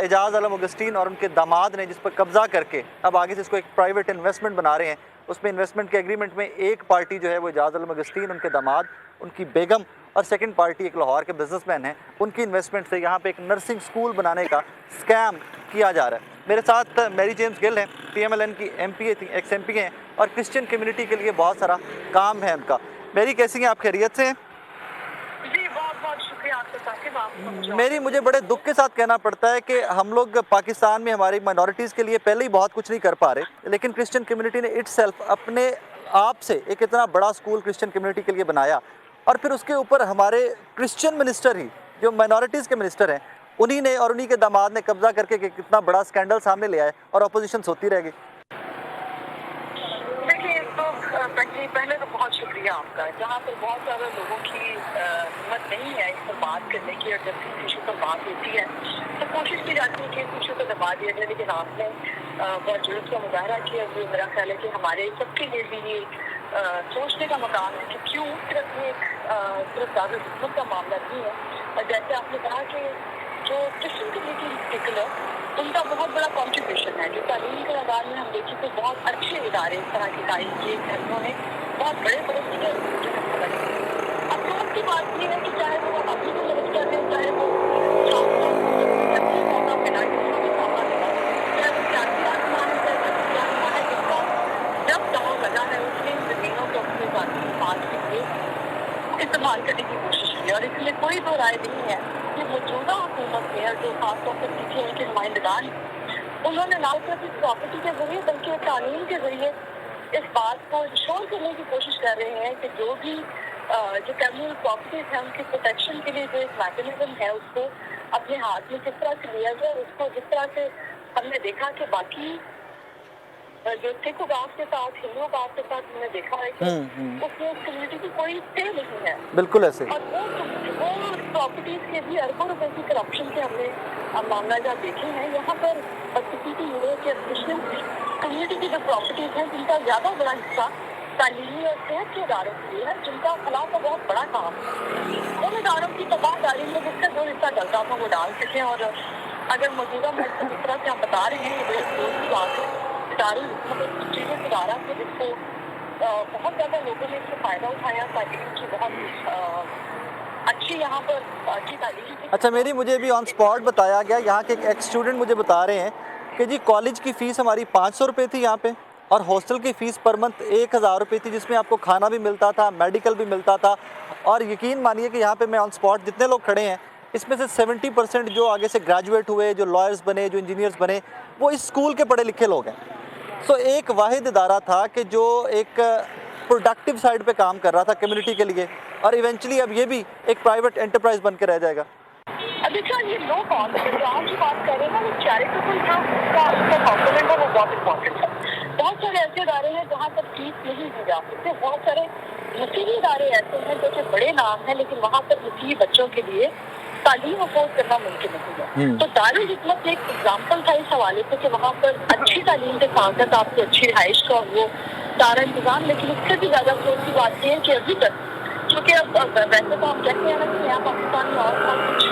एजाज़ आलम अगस्तीन और उनके दामाद ने जिस पर कब्ज़ा करके अब आगे से इसको एक प्राइवेट इन्वेस्टमेंट बना रहे हैं, उसमें इन्वेस्टमेंट के एग्रीमेंट में एक पार्टी जो है वो एजाज़ आलम अगस्तीन, उनके दामाद, उनकी बेगम, और सेकंड पार्टी एक लाहौर के बिजनेसमैन हैं, उनकी इन्वेस्टमेंट से यहाँ पे एक नर्सिंग स्कूल बनाने का स्कैम किया जा रहा है। मेरे साथ मैरी जेम्स गिल हैं, PMLN की MP थी, एक्स MP हैं, और क्रिश्चियन कम्युनिटी के लिए बहुत सारा काम है उनका। मेरी कैसी हैं आप, खैरियत से हैं? जी बहुत बहुत शुक्रिया आपका साकिब। मेरी मुझे बड़े दुख के साथ कहना पड़ता है कि हम लोग पाकिस्तान में हमारी माइनॉरिटीज़ के लिए पहले ही बहुत कुछ नहीं कर पा रहे, लेकिन क्रिश्चियन कम्युनिटी ने इटसेल्फ अपने आप से एक इतना बड़ा स्कूल क्रिश्चियन कम्युनिटी के लिए बनाया, और फिर उसके ऊपर हमारे क्रिश्चियन मिनिस्टर ही जो माइनॉरिटीज़ के मिनिस्टर हैं उन्हीं ने और उन्हीं के दामाद ने कब्जा करके कितना बड़ा स्कैंडल सामने ले आए और अपोजिशन होती रह गई। देखिए तो पहले तो बहुत शुक्रिया आपका, जहाँ पर बहुत सारे लोगों की हिम्मत नहीं है इस पर बात करने की, और जब किसी इशू पर बात होती है तो कोशिश की जाती है कि इस इशू को दबा दिया जाए, लेकिन आपने बहुत जुर्म का मुजाहरा किया, जो मेरा ख्याल है कि हमारे सबके लिए भी ये सोचने का मकाम है कि क्यों सिर्फ ये सिर्फ दारुल हिकमत का मामला नहीं है। और जैसे आपने कहा कि जो क्रिश्चियन कम्युनिटी इन पर्टिकुलर उनका बहुत बड़ा कॉन्ट्रीब्यूशन है, जो तालीम के मैदान में हम देखें तो बहुत अच्छे इदारे इस तरह के कायम किए हैं, उन्होंने बहुत बड़े बड़े अफसोस की बात ये है कि चाहे वो अभी भी मदद कर रहे हैं, चाहे वो जब दाव लगा है उसने जमीनों को अपने पास इस्तेमाल करने की कोशिश की, और इसलिए कोई दो राय नहीं है कि मौजूदा हुकूमत में, और जो खासतौर पर पीछे उनके नुमाइंदगान, उन्होंने ना सिर्फ इस प्रॉपर्टी के जरिए बल्कि कानून के जरिए इस बात को इंश्योर करने की कोशिश कर रहे हैं कि जो भी जो कम्युनल प्रॉपर्टीज हैं उनकी प्रोटेक्शन के लिए जो एक मैकेनिज्म है उसको अपने हाथ में किस तरह से लिया जाए। उसको जिस तरह से हमने देखा कि बाकी जो सिख गाँव के साथ, हिंदू गाँव के साथ हमने देखा है कि उसमें उस कम्युनिटी की कोई स्टे नहीं है, बिल्कुल ऐसे। और वो प्रॉपर्टीज के भी अरबों रुपए की करप्शन के हमने मामला जहाँ देखे हैं, यहाँ पर किसी की क्रिश्चियन कम्युनिटी की जो प्रॉपर्टीज हैं जिनका ज्यादा बड़ा हिस्सा तालीमी और सेहत के इदारों के लिए है, जिनका खिलाफ का बहुत बड़ा काम उन इदारों की तबाहदारी में जिसका जो हिस्सा डलता था वो डाल सकें। और अगर मौजूदा महसूस जिस तरह से हम बता रहे हैं की बात है, मतलब इदारा से जिसको बहुत ज़्यादा लोगों ने इससे फ़ायदा उठाया, तालीम की बहुत अच्छी यहाँ पर अच्छी तालीम। अच्छा मेरी मुझे भी ऑन स्पॉट बताया गया, यहाँ के एक एक्स स्टूडेंट मुझे बता रहे हैं कि जी कॉलेज की फ़ीस हमारी 500 रुपये थी यहाँ पे, और हॉस्टल की फ़ीस पर मंथ 1000 रुपये थी, जिसमें आपको खाना भी मिलता था, मेडिकल भी मिलता था। और यकीन मानिए कि यहाँ पे मैं ऑन स्पॉट जितने लोग खड़े हैं इसमें से 70% जो आगे से ग्रेजुएट हुए, जो लॉयर्स बने, जो इंजीनियर्स बने, वो इस स्कूल के पढ़े लिखे लोग हैं। सो एक वाहिद इदारा था कि जो एक प्रोडक्टिव साइड पे काम कर रहा था कम्युनिटी के लिए, और इवेंचुअली अब ये भी एक प्राइवेट एंटरप्राइज बन के रह जाएगा। अभी क्या ये लो कॉस्ट जो आप जो बात कर रहे हैं ना, वो चैरिटेबल जो उसका कॉम्पोनेंट है वो बहुत इंपॉर्टेंट है। बहुत सारे ऐसे इदारे हैं जहाँ पर फीस नहीं दी जा सकती, बहुत सारे मुसीबी इदारे ऐसे हैं जो कि बड़े नाम हैं लेकिन वहाँ पर मुसीबी बच्चों के लिए तालीम अफोर्ड करना मुमकिन नहीं है। तो दारुल हिकमत एक एग्जाम्पल था इस हवाले से कि वहाँ पर अच्छी तालीम के साथ साथ आपको अच्छी रिहाइश का वो सारा इंतजाम, लेकिन उससे भी ज़्यादा अफसोस की बात यह है कि अभी तक, क्योंकि अब वैसे तो हम कहते हैं ना कि नया पाकिस्तान में और बहुत कुछ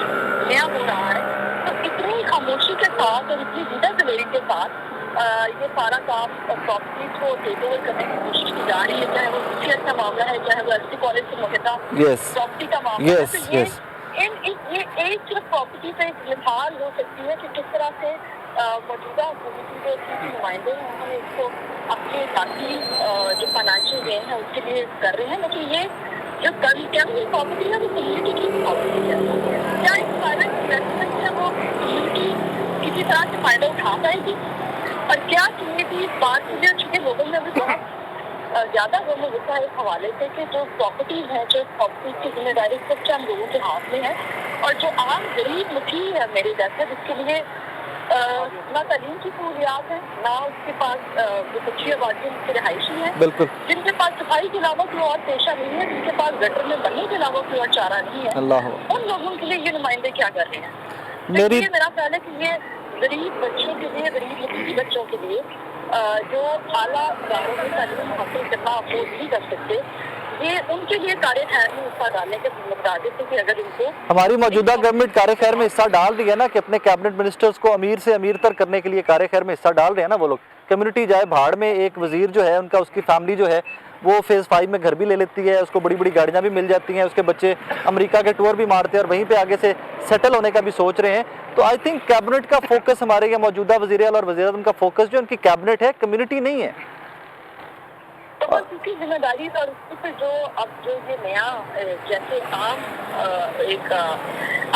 नया हो रहा है, तो इतनी खामोशी के साथ और इतनी लीडर दलेरी के साथ ये सारा काम प्रॉपर्टीज को टेक ओवर करने की कोशिश की जा रही है, चाहे वो सीएस का मामला है, चाहे वो एसटी कॉलेज से मुहिता प्रॉपर्टी का मामला है। तो ये एक सिर्फ प्रॉपर्टी पे एक मिसाल हो सकती है कि किस तरह से मौजूदा हुकूमती जो की नुमाइंदे हैं उन्होंने इसको अपने बाकी जो फाइनेंशियल गेन है उसके लिए कर रहे हैं, लेकिन ये जो कैपिटल प्रॉपर्टी है वो कम्युनिटी की प्रॉपर्टी है। क्या एक प्राइवेट इन्वेस्टमेंट है वो कम्युनिटी किसी तरह से फायदा उठा पाएगी, और क्या कम्युनिटी इस बात से, चूँकि लोगों में अभी बहुत ज़्यादा गम गुस्सा इस हवाले से कि जो प्रॉपर्टीज़ हैं, जो प्रॉपर्टीज की जिम्मेदारी सब चंद लोगों के हाथ में है, और जो आम गरीब मुखी है मेरे जैसे, जिसके लिए ना तालीम की सहूलियात है, ना उसके पास जो अच्छी आबादी उसकी रिहायशी है, बिल्कुल, जिनके पास सफाई के अलावा कोई और पेशा नहीं है, जिनके पास गटर में बनने के अलावा कोई और चारा नहीं है, उन लोगों के लिए ये नुमाइंदे क्या कर रहे हैं। मेरा ख्याल है कि ये गरीब बच्चों के लिए, गरीब मुखी बच्चों के लिए जो आला इदारों में तालीम हासिल करना अफोर्ड नहीं कर सकते, ये उनके लिए कार्य खैर में हिस्सा डालने के बता देते कि अगर इनको हमारी मौजूदा गवर्नमेंट कार्य खैर में हिस्सा डाल रही है ना, कि अपने कैबिनेट मिनिस्टर्स को अमीर से अमीर तर करने के लिए कार्य खैर में हिस्सा डाल रहे हैं ना वो लोग। कम्युनिटी जाए भाड़ में, एक वजीर जो है उनका, उसकी फैमिली जो है वो फेज़ 5 में घर भी ले लेती है, उसको बड़ी बड़ी गाड़ियाँ भी मिल जाती हैं, उसके बच्चे अमेरिका के टूर भी मारते हैं और वहीं पे आगे से सेटल होने का भी सोच रहे हैं। तो आई थिंक कैबिनेट का फोकस, हमारे यहाँ मौजूदा वज़ीर-ए-आला और वज़ीर-ए-आज़म का फोकस जो उनकी कैबिनेट है, कम्युनिटी नहीं है। तो बस उसकी जिम्मेदारी और उससे जो अब जो ये नया जैसे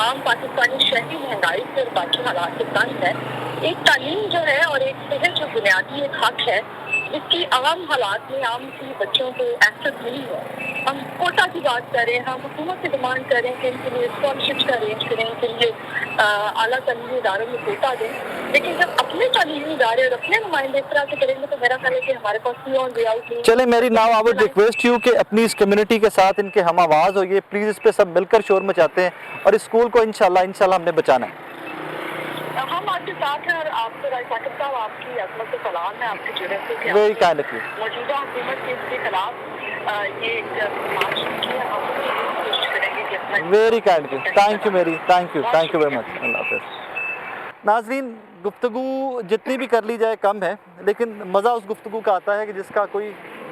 आम पाकिस्तानी शहरी महंगाई से और बाकी हालात से तंग है, एक तालीम जो है और एक सेहत जो बुनियादी एक हक है, इसकी आम हालात में आम की बच्चों को एक्सेस नहीं है। हम कोटा की बात करें, हम हुकूमत से डिमांड करें कि इनके लिए स्कॉलरशिप का अरेंज करें, इनके लिए आला तालीमी इदारों में कोटा दें, लेकिन जब अपने तालीमी इदारे और अपने नुमाइंदे इस तरह से करेंगे तो मेरा ख्याल है कि हमारे पास कोई और वे आउट नहीं। चले, मेरी now I would request you कि अपनी इस कम्युनिटी के साथ इनके हम आवाज़ होइए प्लीज़, इस पे सब मिलकर शोर मचाते हैं और इस स्कूल को इंशाल्लाह हमने बचाना है। हम आपके साथ हैं और आपको राय साकिब साहब, आपकी अजमत से सलाम है, आपके जुड़े से वेरी काइंडली मौजूदा हुकूमत के इसके खिलाफ ये एक मार्च की हम कोशिश करेंगे कि अपना वेरी काइंडली। थैंक यू मेरी, थैंक यू वेरी मच। अल्लाह हाफ़िज़। नाज़रीन, गुफ्तगू जितनी भी कर ली जाए कम है, लेकिन मज़ा उस गुफ्तगू का आता है कि जिसका कोई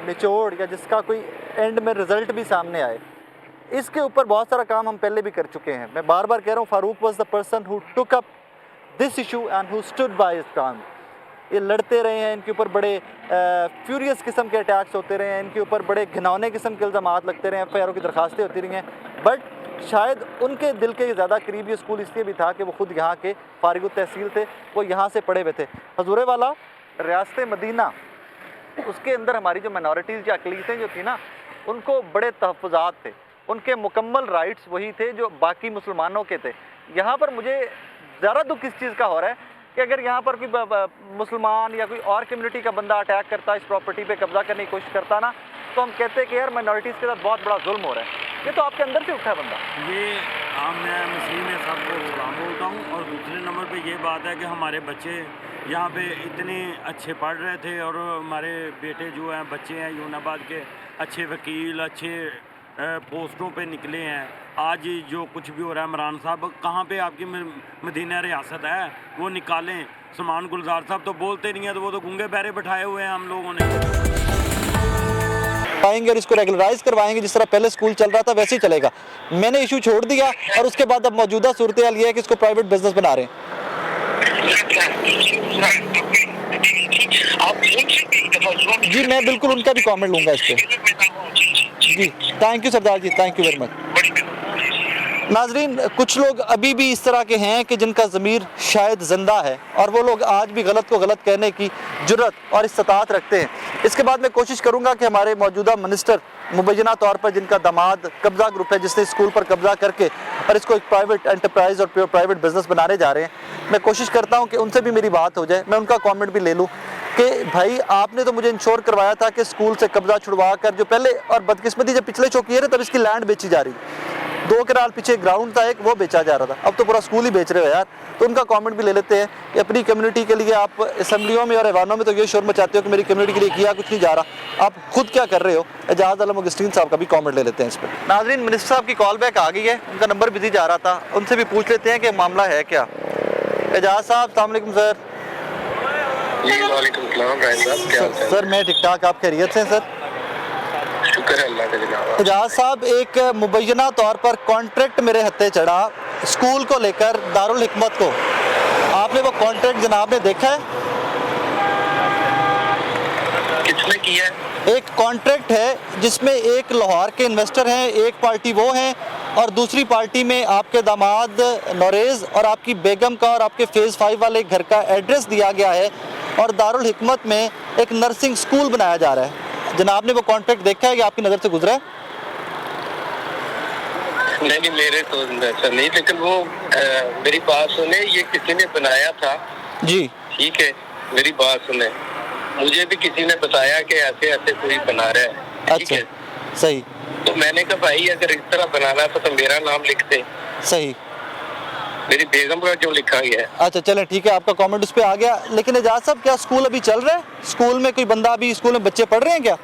निचोड़ या जिसका कोई एंड में रिज़ल्ट भी सामने आए। इसके ऊपर बहुत सारा काम हम पहले भी कर चुके हैं। मैं बार बार कह रहा हूँ, Farooq was the person who took up this issue and who stood by his calm. ये लड़ते रहे हैं, इनके ऊपर बड़े फ्यूरियस किस्म के अटैक्स होते रहे हैं, इनके ऊपर बड़े घिनौने किस्म के इल्ज़ामात लगते रहे हैं, FIR की दरखास्तें होती रही हैं, बट शायद उनके दिल के ज़्यादा करीब ये स्कूल इसलिए भी था कि वो ख़ुद यहाँ के फारिग तहसील थे, वो यहाँ से पढ़े हुए थे। हजूरे वाला रियासत मदीना, उसके अंदर हमारी जो माइनॉरिटीज़ या अक़लियतें जो थी ना, उनको बड़े तहफ़्फ़ुज़ात थे, उनके मुकम्मल राइट्स वही थे जो बाकी मुसलमानों के थे। यहाँ पर मुझे ज़रा दुख इस चीज़ का हो रहा है कि अगर यहाँ पर कोई मुसलमान या कोई और कम्युनिटी का बंदा अटैक करता, इस प्रॉपर्टी पे कब्जा करने की कोशिश करता ना, तो हम कहते हैं कि यार माइनॉरिटीज़ के साथ बहुत बड़ा जुल्म हो रहा है। ये तो आपके अंदर से उठा है बंदा। ये मैं मुस्लिम है, सबको सलाम बोलता हूँ। और दूसरे नंबर पे ये बात है कि हमारे बच्चे यहाँ पे इतने अच्छे पढ़ रहे थे और हमारे बेटे जो हैं, बच्चे हैं यूनाबाद के, अच्छे वकील, अच्छे पोस्टों पे निकले हैं। आज जो कुछ भी हो रहा है, इमरान साहब कहाँ पे आपकी मदीना रियासत है, वो निकालें। समान गुलजार साहब तो बोलते नहीं है, तो वो तो गूंगे बहरे बैठाए हुए हैं हम लोगों ने। आएंगे और इसको रेगुलराइज करवाएंगे, जिस तरह पहले स्कूल चल रहा था वैसे ही चलेगा। मैंने इशू छोड़ दिया और उसके बाद अब मौजूदा सूरत हाल ये है कि इसको प्राइवेट बिजनेस बना रहे हैं। जी मैं बिल्कुल उनका भी कमेंट लूँगा इस पर। जी थैंक यू सरदार जी, थैंक यू वेरी मच। नाजरीन, कुछ लोग अभी भी इस तरह के हैं कि जिनका ज़मीर शायद ज़िंदा है और वो लोग आज भी गलत को गलत कहने की जुर्रत और इस्तात रखते हैं। इसके बाद मैं कोशिश करूंगा कि हमारे मौजूदा मिनिस्टर मुबैना तौर पर जिनका दामाद कब्ज़ा ग्रुप है, जिसने स्कूल पर कब्ज़ा करके और इसको एक प्राइवेट एंटरप्राइज़ और प्राइवेट बिजनेस बनाने जा रहे हैं, मैं कोशिश करता हूँ कि उनसे भी मेरी बात हो जाए, मैं उनका कॉमेंट भी ले लूँ कि भाई आपने तो मुझे इंश्योर करवाया था कि स्कूल से कब्ज़ा छुड़वा कर, जो पहले और बदकिस्मती जब पिछले चौकी तब इसकी लैंड बेची जा रही थी, 2 कनाल पीछे ग्राउंड था एक, वो बेचा जा रहा था, अब तो पूरा स्कूल ही बेच रहे हो यार। तो उनका कमेंट भी ले लेते हैं कि अपनी कम्युनिटी के लिए आप असम्बलियों में और ऐवानों में तो ये शोर मचाते हो कि मेरी कम्युनिटी के लिए किया कुछ नहीं जा रहा, आप खुद क्या कर रहे हो। एजाज आलम अगस्टीन साहब का भी कमेंट ले लेते हैं इस पर। नाजरीन, मिनिस्टर साहब की कॉल बैक आ गई है, उनका नंबर बिजी जा रहा था, उनसे भी पूछ लेते हैं कि मामला है क्या। एजाज साहब, अस्सलाम वालेकुम सर। जी वालेकुम सलाम राय साहब, क्या हाल है? सर मैं ठीक ठाक, आप खैरियत से हैं सर? शुक्र है अल्लाह का जनाब। एजाज साहब, एक मुबैना तौर पर कॉन्ट्रैक्ट मेरे हत्थे चढ़ा स्कूल को लेकर दारुल हिकमत को, आपने वो कॉन्ट्रैक्ट जनाब ने देखा है? किसने किया है? एक कॉन्ट्रैक्ट है जिसमें एक लाहौर के इन्वेस्टर हैं, एक पार्टी वो हैं और दूसरी पार्टी में आपके दामाद नौरेज़ और आपकी बेगम का और आपके फेज़ 5 वाले घर का एड्रेस दिया गया है और दारुल हिकमत में एक नर्सिंग स्कूल बनाया जा रहा है। जनाब ने वो कॉन्ट्रैक्ट देखा है कि आपकी नज़र से गुजरा है? नहीं मेरे तो ऐसा नहीं, लेकिन वो मेरी बात सुने, ये किसी ने बनाया था जी, ठीक है, मेरी बात सुने, मुझे भी किसी ने बताया कि ऐसे ऐसे कोई बना रहा है, ठीक अच्छा है, सही, तो मैंने कहा भाई अगर इस तरह बनाना था तो मेरा नाम लिख दे, सही, मेरी बेगम का जो लिखा गया है। अच्छा चलें ठीक है, आपका कमेंट उस पर आ गया। लेकिन एजाज साहब, क्या स्कूल अभी चल रहा है? स्कूल में कोई बंदा अभी, स्कूल में बच्चे पढ़ रहे हैं क्या?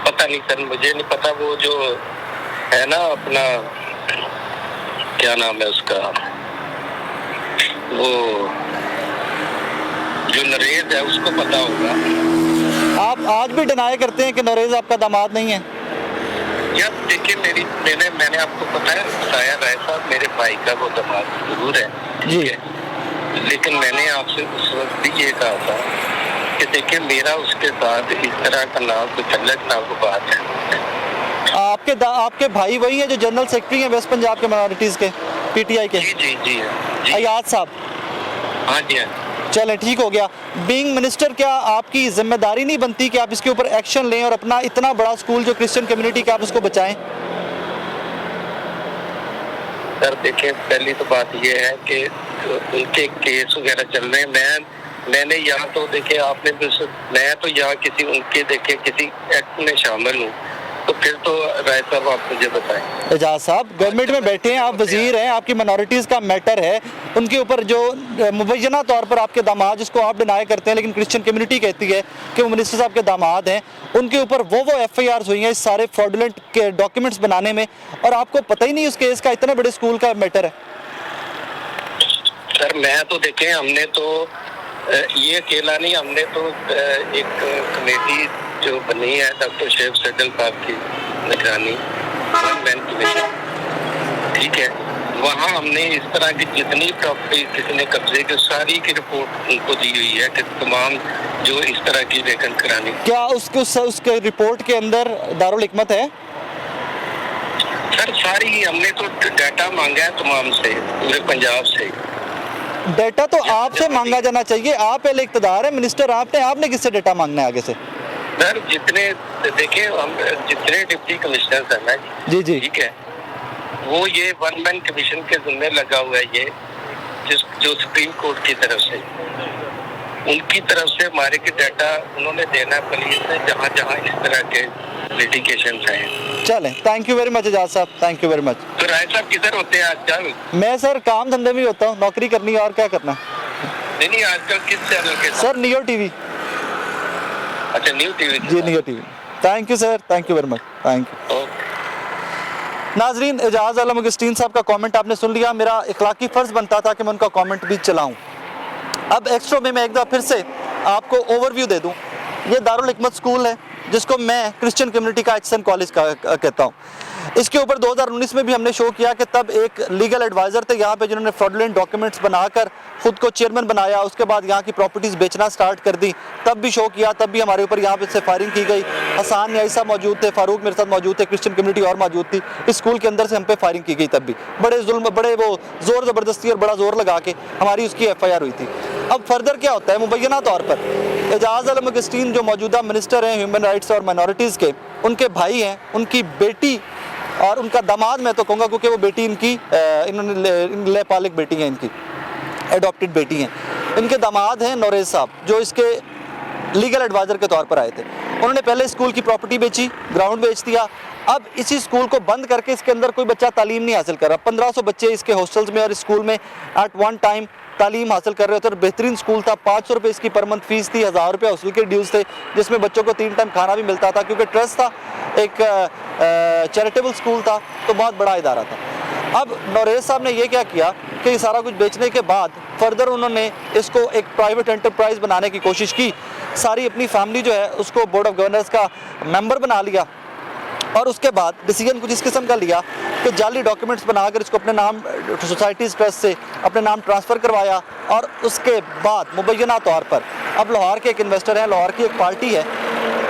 पता नहीं सर, मुझे नहीं पता, वो जो है ना अपना क्या नाम है उसका, वो जो नरेज है उसको पता होगा। आप आज भी डिनाई करते हैं कि नौरेज़ आपका दामाद नहीं है? यार देखिए, मैंने आपको बताया राय साहब, मेरे भाई का वो दामाद जरूर है, ठीक है, लेकिन मैंने आपसे उस वक्त भी ये कहा था कि देखिए मेरा उसके साथ इस तरह का ना कुछ अलग ना को बात है। आपके भाई वही है जो जनरल सेक्रेटरी हैं वेस्ट पंजाब के माइनॉरिटीज़ के, पीटीआई के? जी जी जी जी, अयाज साहब। हाँ जी हाँ। चलें ठीक हो गया। बीइंग मिनिस्टर, क्या आपकी जिम्मेदारी नहीं बनती कि आप इसके ऊपर एक्शन लें और अपना इतना बड़ा स्कूल जो क्रिश्चियन कम्युनिटी का, आप उसको बचाएं? सर देखिए, पहली तो बात ये है कि उनके केस वगैरह चल रहे हैं, मैंने यहाँ तो देखिए आपने, मैं तो यहाँ किसी उनके देखे किसी एक्ट में शामिल हूँ, तो फिर तो राय साहब आप मुझे बताएं। एजाज साहब, गवर्नमेंट में बैठे हैं, आप वजीर हैं, आपकी माइनॉरिटीज़ का मैटर है, उनके ऊपर जो मुबैना तौर पर आपके दामाद, जिसको आप डिनाई करते हैं लेकिन क्रिश्चियन कम्युनिटी कहती है कि वो मिनिस्टर साहब के दामाद हैं, उनके ऊपर वो FIRs हुई हैं इस सारे फ्रॉडुलेंट के डॉक्यूमेंट्स बनाने में, और आपको पता ही नहीं उस केस का, इतने बड़े स्कूल का मैटर है। सर मैं तो देखें, हमने तो ये अकेला नहीं, हमने तो एक कमेटी जो बनी है डॉक्टर शेख सैदल साहब की निगरानी, ठीक है, वहाँ हमने इस तरह की जितनी प्रॉपर्टी किसी ने कब्जे की सारी की रिपोर्ट उनको दी हुई है कि तमाम जो इस तरह की लेखन करानी। क्या उसके रिपोर्ट के अंदर दारुल हिकमत है? सर सारी हमने तो डाटा मांगा है तमाम से, पूरे पंजाब से। डेटा तो आपसे मांगा जाना चाहिए, आप पहले इक़्तिदार है, मिनिस्टर आपने किससे डेटा मांगना है आगे से? सर जितने देखिए, हम जितने डिप्टी कमिश्नर है ना जी जी, ठीक है, वो ये 1 मैन कमीशन के जिम्मे लगा हुआ है, ये जो सुप्रीम कोर्ट की तरफ से, उनकी तरफ से हमारे के डाटा उन्होंने देना है पुलिस ने, जहाँ जहाँ इस तरह के लिटिगेशंस हैं। चलें, thank you very much Ejaz साहब, थैंक यू वेरी मच। तो राय साहब किधर होते हैं आजकल? मैं सर काम धंधे में ही होता हूँ, नौकरी करनी है और क्या करना। नहीं आजकल किस चैनल के? Sir Neo TV. अच्छा न्यू टीवी जी, Neo TV. Thank you sir, thank you very much, thank you. नाजरीन, एजाज आलम अगस्टीन साहब का कमेंट आपने सुन लिया, मेरा इखलाकी फ़र्ज़ बनता था कि मैं उनका कमेंट भी चलाऊं। अब एक्स्ट्रा में मैं एक बार फिर से आपको ओवरव्यू दे दूं। ये दारुल हिकमत स्कूल है, जिसको मैं क्रिश्चियन कम्युनिटी का HSN कॉलेज कहता हूँ। इसके ऊपर 2019 में भी हमने शो किया कि तब एक लीगल एडवाइज़र थे यहाँ पे जिन्होंने फ्रॉडुलेंट डॉक्यूमेंट्स बनाकर खुद को चेयरमैन बनाया, उसके बाद यहाँ की प्रॉपर्टीज़ बेचना स्टार्ट कर दी। तब भी शो किया, तब भी हमारे ऊपर यहाँ पे से फायरिंग की गई। हसान न्याई साहब मौजूद थे, फारूक मेरे साथ मौजूद थे, क्रिश्चियन कम्युनिटी और मौजूद थी। इस स्कूल के अंदर से हम पे फायरिंग की गई। तब भी बड़े जुल्म, बड़े वो ज़ोर ज़बरदस्ती और बड़ा ज़ोर लगा के हमारी उसकी FIR हुई थी। अब फर्दर क्या होता है, मुबैना तौर पर एजाज़ आलम अगस्टीन जो मौजूदा मिनिस्टर हैं ह्यूमन राइट्स और माइनॉरिटीज़ के, उनके भाई हैं, उनकी बेटी और उनका दामाद मैं तो कहूँगा, क्योंकि वो बेटी इनकी इन्होंने लेपालिक बेटी हैं, इनकी एडॉप्टेड बेटी हैं। इनके दामाद हैं नौरेज़ साहब, जो इसके लीगल एडवाइज़र के तौर पर आए थे। उन्होंने पहले स्कूल की प्रॉपर्टी बेची, ग्राउंड बेच दिया। अब इसी स्कूल को बंद करके इसके अंदर कोई बच्चा तालीम नहीं हासिल कर रहा। 1500 बच्चे इसके हॉस्टल्स में और स्कूल में एट वन टाइम तालीम हासिल कर रहे होते। और बेहतरीन स्कूल था, 500 रुपये इसकी पर मंथ फीस थी, 1000 रुपये हॉस्टल के ड्यूज़ थे, जिसमें बच्चों को 3 टाइम खाना भी मिलता था, क्योंकि ट्रस्ट था, एक चैरिटेबल स्कूल था, तो बहुत बड़ा इदारा था। अब नौरेज़ साहब ने ये क्या किया कि ये सारा कुछ बेचने के बाद फर्दर उन्होंने इसको एक प्राइवेट एंटरप्राइज बनाने की कोशिश की। सारी अपनी फैमिली जो है उसको बोर्ड ऑफ गवर्नर्स का मेंबर बना लिया, और उसके बाद डिसीजन कुछ इस किस्म का लिया कि जाली डॉक्यूमेंट्स बनाकर इसको अपने नाम सोसाइटीज़ ट्रस्ट से अपने नाम ट्रांसफ़र करवाया। और उसके बाद मुबैना तौर पर अब लाहौर के एक इन्वेस्टर हैं, लाहौर की एक पार्टी है,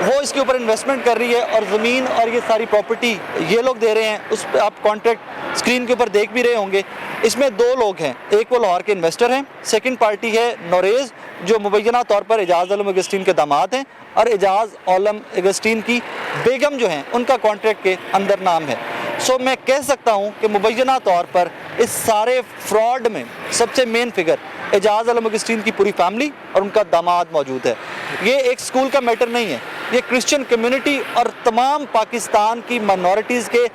वो इसके ऊपर इन्वेस्टमेंट कर रही है, और ज़मीन और ये सारी प्रॉपर्टी ये लोग दे रहे हैं। उस पर आप कॉन्ट्रैक्ट स्क्रीन के ऊपर देख भी रहे होंगे। इसमें 2 लोग हैं, एक वो लाहौर के इन्वेस्टर हैं, सेकंड पार्टी है नौरेज़, जो मुबैना तौर पर एजाज़ आलम अगस्टीन के दामाद हैं, और एजाज़ आलम अगस्टीन की बेगम जो हैं उनका कॉन्ट्रैक्ट के अंदर नाम है। सो मैं कह सकता हूँ कि मुबैना तौर पर इस सारे फ्रॉड में सबसे मेन फिगर एजाज़ आलम अगस्टीन की पूरी फैमिली और उनका दामाद मौजूद है। ये एक स्कूल का मैटर नहीं है, ये क्रिश्चियन कम्युनिटी और तमाम पाकिस्तान की माइनॉरिटीज़ के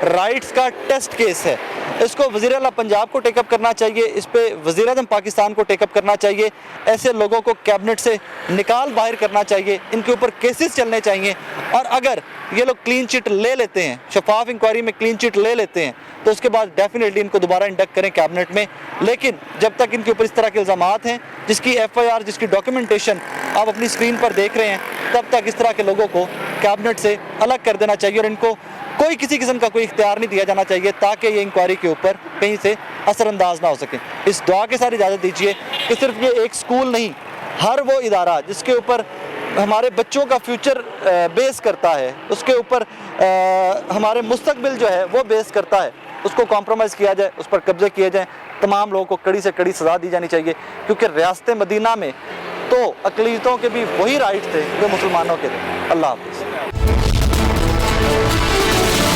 राइट्स का टेस्ट केस है। इसको वज़ीर आला पंजाब को टेकअप करना चाहिए, इस पर वज़ीर आज़म पाकिस्तान को टेकअप करना चाहिए। ऐसे लोगों को कैबिनेट से निकाल बाहर करना चाहिए, इनके ऊपर केसेस चलने चाहिए। और अगर ये लोग क्लीन चिट ले लेते हैं, शफाफ इंक्वायरी में क्लीन चिट ले लेते हैं, तो उसके बाद डेफिनेटली इनको दोबारा इंडक्ट करें कैबिनेट में। लेकिन जब तक इनके ऊपर इस तरह के इल्ज़ामात हैं, जिसकी FIR, जिसकी डॉक्यूमेंटेशन आप अपनी स्क्रीन पर देख रहे हैं, तब तक इस तरह के लोगों को कैबिनेट से अलग कर देना चाहिए और इनको कोई किसी किस्म का कोई इख्तियार नहीं दिया जाना चाहिए, ताकि ये इंक्वायरी के ऊपर कहीं से असरअंदाज ना हो सके। इस दुआ के साथ इजाज़त दीजिए कि सिर्फ ये एक स्कूल नहीं, हर वो इदारा जिसके ऊपर हमारे बच्चों का फ्यूचर बेस करता है, उसके ऊपर हमारे मुस्तकबिल जो है वो बेस करता है, उसको कॉम्प्रोमाइज़ किया जाए, उस पर कब्जे किए जाएँ। तमाम लोगों को कड़ी से कड़ी सज़ा दी जानी चाहिए, क्योंकि रियासत मदीना में तो अक़लियतों के भी वही राइट थे जो मुसलमानों के थे। अल्लाह हाफ़िज़।